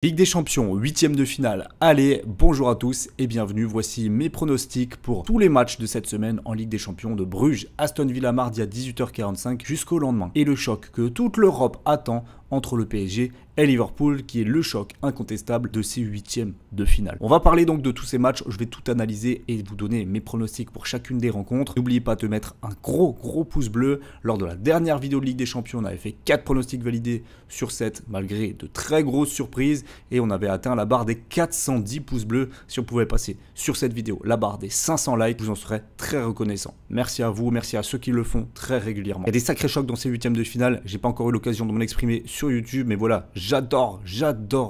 Ligue des Champions, 8e de finale. Allez, bonjour à tous et bienvenue. Voici mes pronostics pour tous les matchs de cette semaine en Ligue des Champions de Bruges, Aston Villa mardi à 18h45 jusqu'au lendemain. Et le choc que toute l'Europe attend entre le PSG et Liverpool, qui est le choc incontestable de ces 8e de finale. On va parler donc de tous ces matchs, je vais tout analyser et vous donner mes pronostics pour chacune des rencontres. N'oubliez pas de mettre un gros pouce bleu. Lors de la dernière vidéo de Ligue des Champions, on avait fait 4 pronostics validés sur 7, malgré de très grosses surprises, et on avait atteint la barre des 410 pouces bleus. Si on pouvait passer sur cette vidéo la barre des 500 likes, je vous en serais très reconnaissant. Merci à vous, merci à ceux qui le font très régulièrement. Il y a des sacrés chocs dans ces 8e de finale, j'ai pas encore eu l'occasion de m'en exprimer sur YouTube, mais voilà, j'adore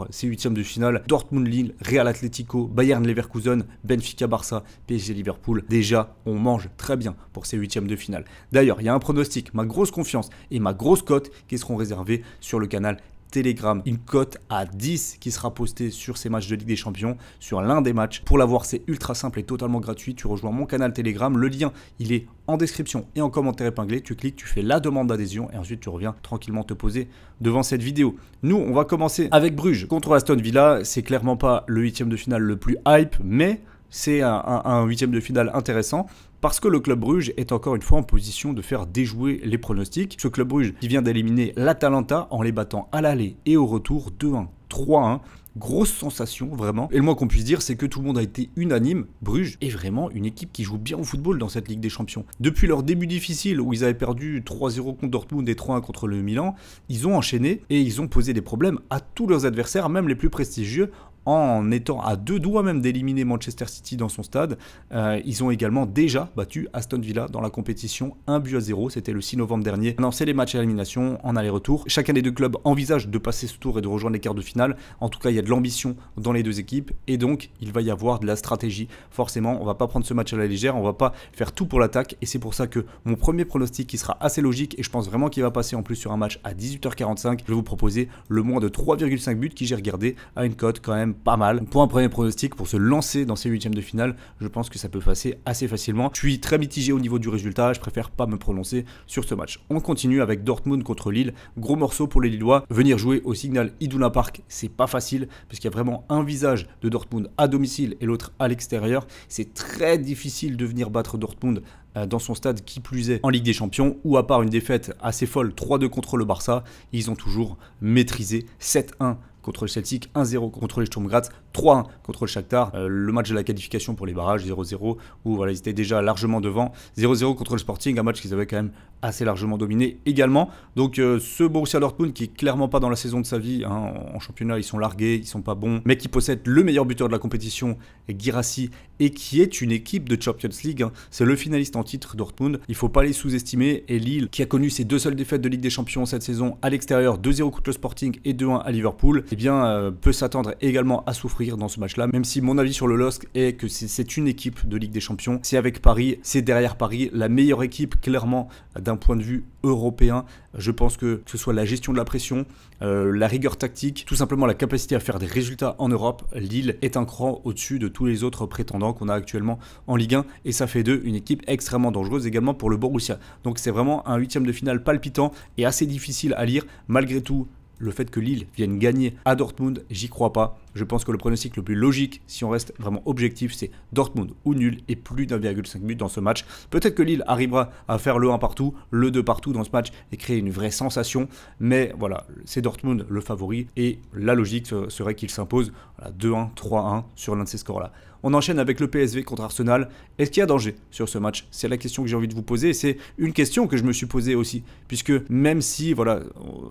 ces 8e de finale. Dortmund-Lille, Real Atlético, Bayern-Leverkusen, Benfica-Barça, PSG-Liverpool. Déjà, on mange très bien pour ces 8e de finale. D'ailleurs, il y a un pronostic, ma grosse confiance et ma grosse cote qui seront réservées sur le canal Telegram, une cote à 10 qui sera postée sur ces matchs de Ligue des Champions, sur l'un des matchs. Pour l'avoir, c'est ultra simple et totalement gratuit. Tu rejoins mon canal Telegram, le lien il est en description et en commentaire épinglé. Tu cliques, tu fais la demande d'adhésion et ensuite tu reviens tranquillement te poser devant cette vidéo. Nous, on va commencer avec Bruges contre Aston Villa. C'est clairement pas le 8e de finale le plus hype, mais c'est un 8e de finale intéressant. Parce que le club Bruges est encore une fois en position de faire déjouer les pronostics. Ce club Bruges qui vient d'éliminer l'Atalanta en les battant à l'aller et au retour 2-1, 3-1. Grosse sensation, vraiment. Et le moins qu'on puisse dire, c'est que tout le monde a été unanime. Bruges est vraiment une équipe qui joue bien au football dans cette Ligue des Champions. Depuis leur début difficile, où ils avaient perdu 3-0 contre Dortmund et 3-1 contre le Milan, ils ont enchaîné et ils ont posé des problèmes à tous leurs adversaires, même les plus prestigieux, en étant à deux doigts même d'éliminer Manchester City dans son stade. Ils ont également déjà battu Aston Villa dans la compétition 1-0, c'était le 6 novembre dernier. Maintenant, c'est les matchs à élimination en aller-retour. Chacun des deux clubs envisage de passer ce tour et de rejoindre les quarts de finale. En tout cas, il y a de l'ambition dans les deux équipes et donc il va y avoir de la stratégie. Forcément, on va pas prendre ce match à la légère, on va pas faire tout pour l'attaque et c'est pour ça que mon premier pronostic qui sera assez logique et je pense vraiment qu'il va passer en plus sur un match à 18h45, je vais vous proposer le moins de 3,5 buts qui j'ai regardé à une cote quand même pas mal. Pour un premier pronostic, pour se lancer dans ces 8e de finale, je pense que ça peut passer assez facilement. Je suis très mitigé au niveau du résultat, je préfère pas me prononcer sur ce match. On continue avec Dortmund contre Lille. Gros morceau pour les Lillois. Venir jouer au Signal Iduna Park, c'est pas facile parce qu'il y a vraiment un visage de Dortmund à domicile et l'autre à l'extérieur. C'est très difficile de venir battre Dortmund dans son stade, qui plus est en Ligue des Champions, où à part une défaite assez folle 3-2 contre le Barça, ils ont toujours maîtrisé 7-1 contre le Celtic, 1-0 contre les Sturm Graz, 3-1 contre le Shakhtar, le match de la qualification pour les barrages, 0-0, où voilà, ils étaient déjà largement devant, 0-0 contre le Sporting, un match qu'ils avaient quand même assez largement dominé également. Donc ce Borussia Dortmund qui est clairement pas dans la saison de sa vie, hein, en championnat ils sont largués, ils sont pas bons, mais qui possède le meilleur buteur de la compétition, Guirassy, et qui est une équipe de Champions League, hein. C'est le finaliste en titre Dortmund, il faut pas les sous-estimer. Et Lille qui a connu ses deux seules défaites de Ligue des Champions cette saison à l'extérieur, 2-0 contre le Sporting et 2-1 à Liverpool, eh bien peut s'attendre également à souffrir dans ce match-là, même si mon avis sur le LOSC est que c'est une équipe de Ligue des Champions. C'est avec Paris, c'est derrière Paris, la meilleure équipe clairement d'un point de vue européen. Je pense que ce soit la gestion de la pression, la rigueur tactique, tout simplement la capacité à faire des résultats en Europe, Lille est un cran au-dessus de tous les autres prétendants qu'on a actuellement en Ligue 1 et ça fait d'eux une équipe extrêmement dangereuse également pour le Borussia. Donc c'est vraiment un 8e de finale palpitant et assez difficile à lire. Malgré tout, le fait que Lille vienne gagner à Dortmund, j'y crois pas. Je pense que le pronostic le plus logique, si on reste vraiment objectif, c'est Dortmund ou nul et plus d'1,5 but dans ce match. Peut-être que Lille arrivera à faire le 1 partout, le 2 partout dans ce match et créer une vraie sensation. Mais voilà, c'est Dortmund le favori et la logique serait qu'il s'impose 2-1, 3-1 sur l'un de ces scores-là. On enchaîne avec le PSV contre Arsenal. Est-ce qu'il y a danger sur ce match? C'est la question que j'ai envie de vous poser et c'est une question que je me suis posée aussi. Puisque même si voilà,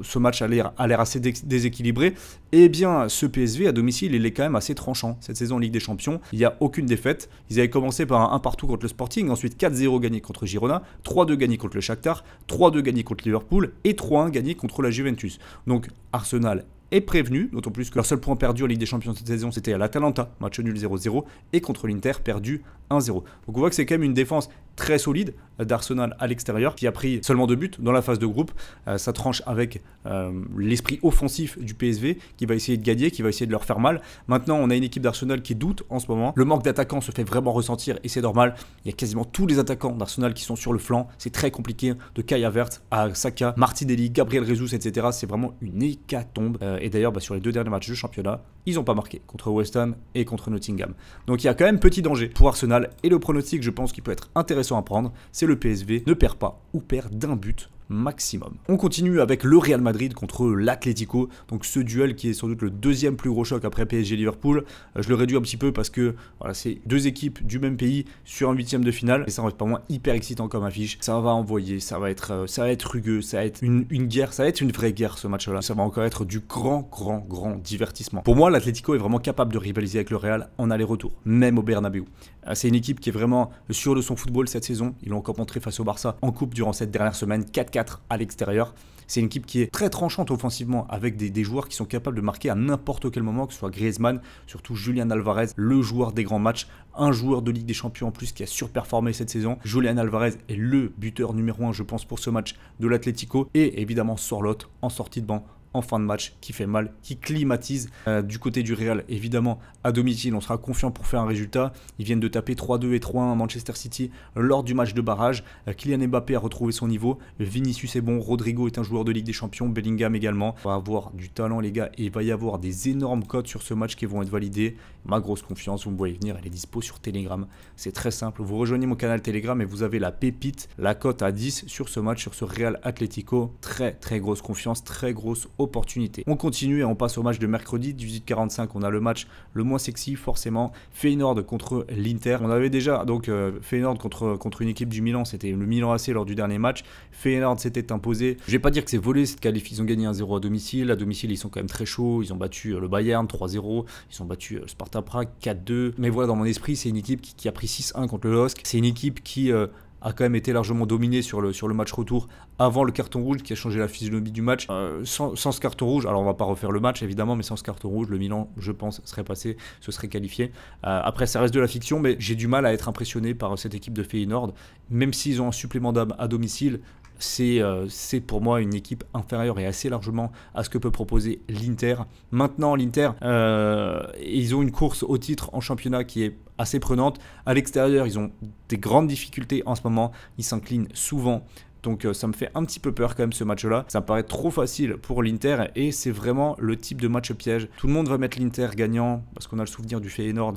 ce match a l'air assez déséquilibré, eh bien ce PSV à domicile, il est quand même assez tranchant. Cette saison en Ligue des Champions, il n'y a aucune défaite. Ils avaient commencé par un 1 partout contre le Sporting, ensuite 4-0 gagné contre Girona, 3-2 gagné contre le Shakhtar, 3-2 gagné contre Liverpool et 3-1 gagné contre la Juventus. Donc Arsenal est prévenu, d'autant plus que leur seul point perdu en Ligue des Champions cette saison, c'était à l'Atalanta, match nul 0-0, et contre l'Inter, perdu 1-0. Donc on voit que c'est quand même une défense très solide d'Arsenal à l'extérieur, qui a pris seulement 2 buts dans la phase de groupe. Ça tranche avec l'esprit offensif du PSV, qui va essayer de gagner, qui va essayer de leur faire mal. Maintenant, on a une équipe d'Arsenal qui doute en ce moment. Le manque d'attaquants se fait vraiment ressentir et c'est normal. Il y a quasiment tous les attaquants d'Arsenal qui sont sur le flanc. C'est très compliqué, de Kai Havertz à Saka, Martinelli, Gabriel Jesus, etc. C'est vraiment une hécatombe. Et d'ailleurs, sur les 2 derniers matchs de championnat, ils n'ont pas marqué contre West Ham et contre Nottingham. Donc il y a quand même petit danger pour Arsenal. Et le pronostic, je pense qu'il peut être intéressant à prendre, c'est le PSV ne perd pas ou perd d'1 but maximum. On continue avec le Real Madrid contre l'Atlético, donc ce duel qui est sans doute le 2e plus gros choc après PSG Liverpool. Je le réduis un petit peu parce que voilà, c'est 2 équipes du même pays sur un 8e de finale et ça va être pas moins hyper excitant comme affiche. Ça va envoyer, ça va être rugueux, ça va être une guerre, ça va être une vraie guerre ce match-là. Ça va encore être du grand divertissement. Pour moi, l'Atlético est vraiment capable de rivaliser avec le Real en aller-retour, même au Bernabéu. C'est une équipe qui est vraiment sûre de son football cette saison. Ils l'ont encore montré face au Barça en coupe durant cette dernière semaine, 4-4 à l'extérieur. C'est une équipe qui est très tranchante offensivement avec des joueurs qui sont capables de marquer à n'importe quel moment, que ce soit Griezmann, surtout Julián Alvarez, le joueur des grands matchs, un joueur de Ligue des Champions en plus qui a surperformé cette saison. Julián Alvarez est le buteur numéro 1, je pense, pour ce match de l'Atlético. Et évidemment Sorloth en sortie de banc en fin de match, qui fait mal, qui climatise. Du côté du Real, évidemment, à domicile, on sera confiant pour faire un résultat. Ils viennent de taper 3-2 et 3-1 à Manchester City lors du match de barrage. Kylian Mbappé a retrouvé son niveau. Vinicius est bon, Rodrigo est un joueur de Ligue des Champions, Bellingham également. On va avoir du talent, les gars, et il va y avoir des énormes cotes sur ce match qui vont être validées. Ma grosse confiance, vous me voyez venir, elle est dispo sur Telegram. C'est très simple, vous rejoignez mon canal Telegram et vous avez la pépite, la cote à 10 sur ce match, sur ce Real Atlético. Très grosse confiance, très grosse opportunité. On continue et on passe au match de mercredi 18h45. On a le match le moins sexy forcément, Feyenoord contre l'Inter. On avait déjà donc Feyenoord contre une équipe du Milan, c'était le Milan AC lors du dernier match. Feyenoord s'était imposé. Je vais pas dire que c'est volé cette qualif, ils ont gagné 1-0 à domicile. À domicile, ils sont quand même très chauds. Ils ont battu le Bayern 3-0, ils ont battu le Sparta Prague 4-2. Mais voilà, dans mon esprit, c'est une équipe qui a pris 6-1 contre le LOSC. C'est une équipe qui a quand même été largement dominé sur le match retour avant le carton rouge qui a changé la physionomie du match. Sans ce carton rouge, alors on va pas refaire le match évidemment, mais sans ce carton rouge, le Milan, je pense, serait passé, se serait qualifié. Après, ça reste de la fiction, mais j'ai du mal à être impressionné par cette équipe de Feyenoord. Même s'ils ont un supplément d'âme à domicile, c'est pour moi une équipe inférieure et assez largement à ce que peut proposer l'Inter. Maintenant, l'Inter, ils ont une course au titre en championnat qui est assez prenante. À l'extérieur, ils ont des grandes difficultés en ce moment. Ils s'inclinent souvent. Donc ça me fait un petit peu peur quand même ce match-là. Ça me paraît trop facile pour l'Inter et c'est vraiment le type de match piège. Tout le monde va mettre l'Inter gagnant parce qu'on a le souvenir du Feyenoord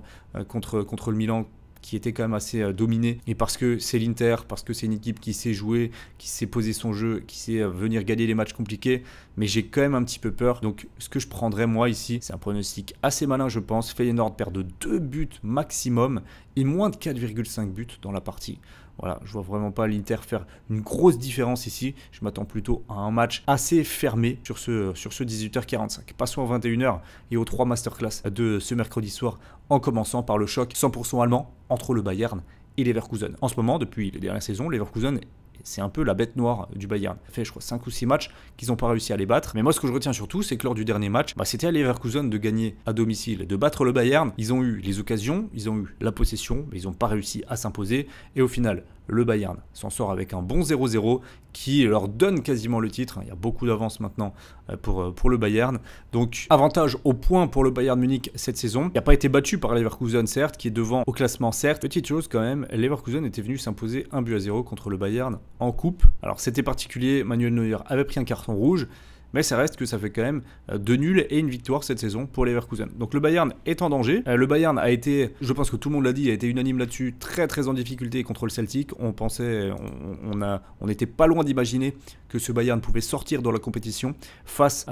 contre le Milan qui était quand même assez dominé, et parce que c'est l'Inter, parce que c'est une équipe qui sait jouer, qui sait poser son jeu, qui sait venir gagner les matchs compliqués, mais j'ai quand même un petit peu peur. Donc ce que je prendrais moi ici, c'est un pronostic assez malin je pense. Feyenoord perd de 2 buts maximum et moins de 4,5 buts dans la partie. Voilà, je vois vraiment pas l'Inter faire une grosse différence ici. Je m'attends plutôt à un match assez fermé sur ce 18h45. Passons à 21h et aux 3 masterclass de ce mercredi soir, en commençant par le choc 100% allemand entre le Bayern et Leverkusen. En ce moment, depuis les dernières saisons, Leverkusen, c'est un peu la bête noire du Bayern. Ça fait, je crois, 5 ou 6 matchs qu'ils n'ont pas réussi à les battre. Mais moi, ce que je retiens surtout, c'est que lors du dernier match, c'était à Leverkusen de gagner à domicile, de battre le Bayern. Ils ont eu les occasions, ils ont eu la possession, mais ils n'ont pas réussi à s'imposer. Et au final, le Bayern s'en sort avec un bon 0-0 qui leur donne quasiment le titre. Il y a beaucoup d'avance maintenant pour le Bayern. Donc, avantage au point pour le Bayern Munich cette saison. Il n'a pas été battu par Leverkusen, certes, qui est devant au classement, certes. Petite chose quand même, Leverkusen était venu s'imposer 1-0 contre le Bayern en coupe. Alors, c'était particulier, Manuel Neuer avait pris un carton rouge. Mais ça reste que ça fait quand même 2 nuls et une victoire cette saison pour Leverkusen. Donc le Bayern est en danger. Le Bayern a été, je pense que tout le monde l'a dit, a été unanime là-dessus, très en difficulté contre le Celtic. On pensait, on n'était pas loin d'imaginer que ce Bayern pouvait sortir dans la compétition face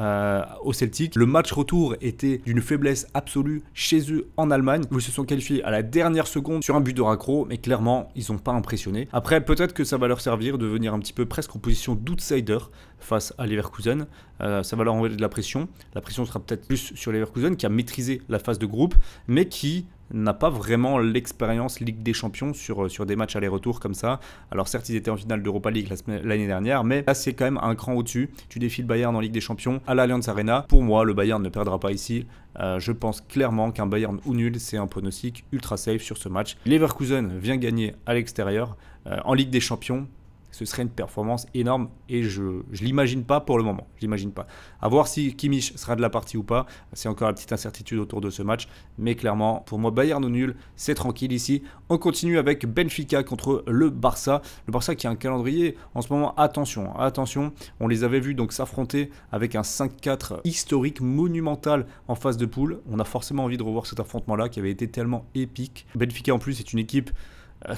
au Celtic. Le match retour était d'une faiblesse absolue chez eux en Allemagne, où ils se sont qualifiés à la dernière seconde sur un but de raccro, mais clairement, ils n'ont pas impressionné. Après, peut-être que ça va leur servir de venir un petit peu presque en position d'outsider face à Leverkusen. Ça va leur envoyer de la pression. La pression sera peut-être plus sur Leverkusen qui a maîtrisé la phase de groupe, mais qui n'a pas vraiment l'expérience Ligue des Champions sur des matchs aller-retour comme ça. Alors certes, ils étaient en finale d'Europa League l'année dernière, mais là c'est quand même un cran au-dessus. Tu défies le Bayern en Ligue des Champions à l'Allianz Arena. Pour moi, le Bayern ne perdra pas ici. Je pense clairement qu'un Bayern ou nul, c'est un pronostic ultra safe sur ce match. Leverkusen vient gagner à l'extérieur en Ligue des Champions. Ce serait une performance énorme et je l'imagine pas pour le moment. Je l'imagine pas. À voir si Kimmich sera de la partie ou pas. C'est encore la petite incertitude autour de ce match. Mais clairement, pour moi, Bayern ou nul, c'est tranquille ici. On continue avec Benfica contre le Barça. Le Barça qui a un calendrier en ce moment. Attention. On les avait vus donc s'affronter avec un 5-4 historique monumental en phase de poule. On a forcément envie de revoir cet affrontement-là qui avait été tellement épique. Benfica en plus est une équipe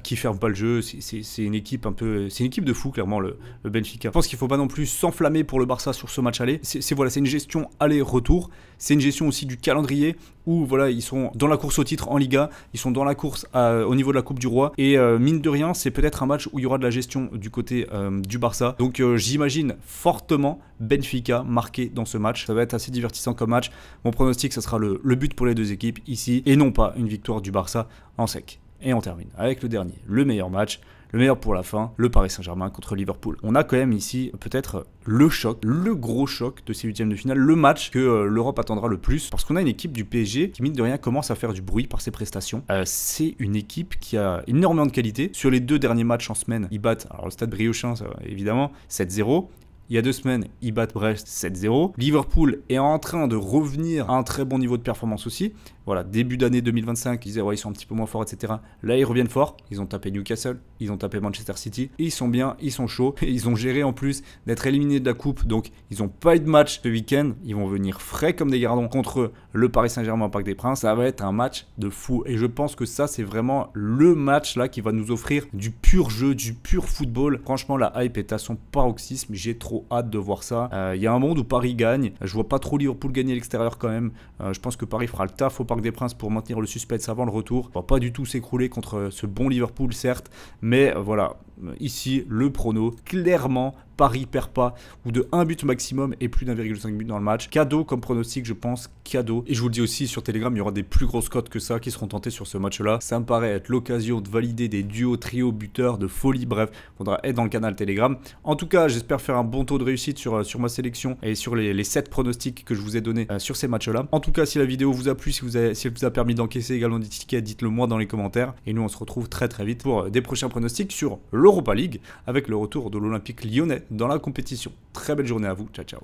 qui ferme pas le jeu, c'est une équipe un peu, c'est une équipe de fou clairement le Benfica. Je pense qu'il faut pas non plus s'enflammer pour le Barça sur ce match aller. C'est une gestion aller-retour, c'est une gestion aussi du calendrier où voilà ils sont dans la course au titre en Liga, ils sont dans la course au niveau de la Coupe du Roi et mine de rien c'est peut-être un match où il y aura de la gestion du côté du Barça. Donc j'imagine fortement Benfica marqué dans ce match. Ça va être assez divertissant comme match. Mon pronostic ça sera le but pour les deux équipes ici et non pas une victoire du Barça en sec. Et on termine avec le dernier, le meilleur match, le meilleur pour la fin, le Paris Saint-Germain contre Liverpool. On a quand même ici peut-être le choc, le gros choc de ces huitièmes de finale, le match que l'Europe attendra le plus, parce qu'on a une équipe du PSG qui mine de rien commence à faire du bruit par ses prestations. C'est une équipe qui a énormément de qualité. Sur les deux derniers matchs en semaine, ils battent, alors le Stade Briochin évidemment, 7-0. Il y a 2 semaines, ils battent Brest 7-0. Liverpool est en train de revenir à un très bon niveau de performance aussi. Voilà, début d'année 2025, ils disaient ouais, ils sont un petit peu moins forts, etc. Là, ils reviennent fort. Ils ont tapé Newcastle, ils ont tapé Manchester City. Et ils sont bien, ils sont chauds. Et ils ont géré en plus d'être éliminés de la coupe. Donc, ils n'ont pas eu de match ce week-end. Ils vont venir frais comme des gardons contre le Paris Saint-Germain au Parc des Princes. Ça va être un match de fou. Et je pense que ça, c'est vraiment le match là qui va nous offrir du pur jeu, du pur football. Franchement, la hype est à son paroxysme. J'ai trop hâte de voir ça. Il y a un monde où Paris gagne. Je vois pas trop Liverpool gagner à l'extérieur quand même. Je pense que Paris fera le taf au Parc des Princes pour maintenir le suspense avant le retour. On va pas du tout s'écrouler contre ce bon Liverpool certes, mais voilà, ici le prono, clairement Paris perd pas, ou de 1 but maximum et plus d'1,5 but dans le match. Cadeau comme pronostic, je pense, cadeau. Et je vous le dis aussi sur Telegram, il y aura des plus grosses cotes que ça qui seront tentées sur ce match-là. Ça me paraît être l'occasion de valider des duos, trios, buteurs, de folie, bref, faudra être dans le canal Telegram. En tout cas, j'espère faire un bon taux de réussite sur ma sélection et sur les 7 pronostics que je vous ai donnés sur ces matchs-là. En tout cas, si la vidéo vous a plu, si elle vous a permis d'encaisser également des tickets, dites-le moi dans les commentaires. Et nous, on se retrouve très très vite pour des prochains pronostics sur l'Europa League avec le retour de l'Olympique lyonnais dans la compétition. Très belle journée à vous, ciao ciao.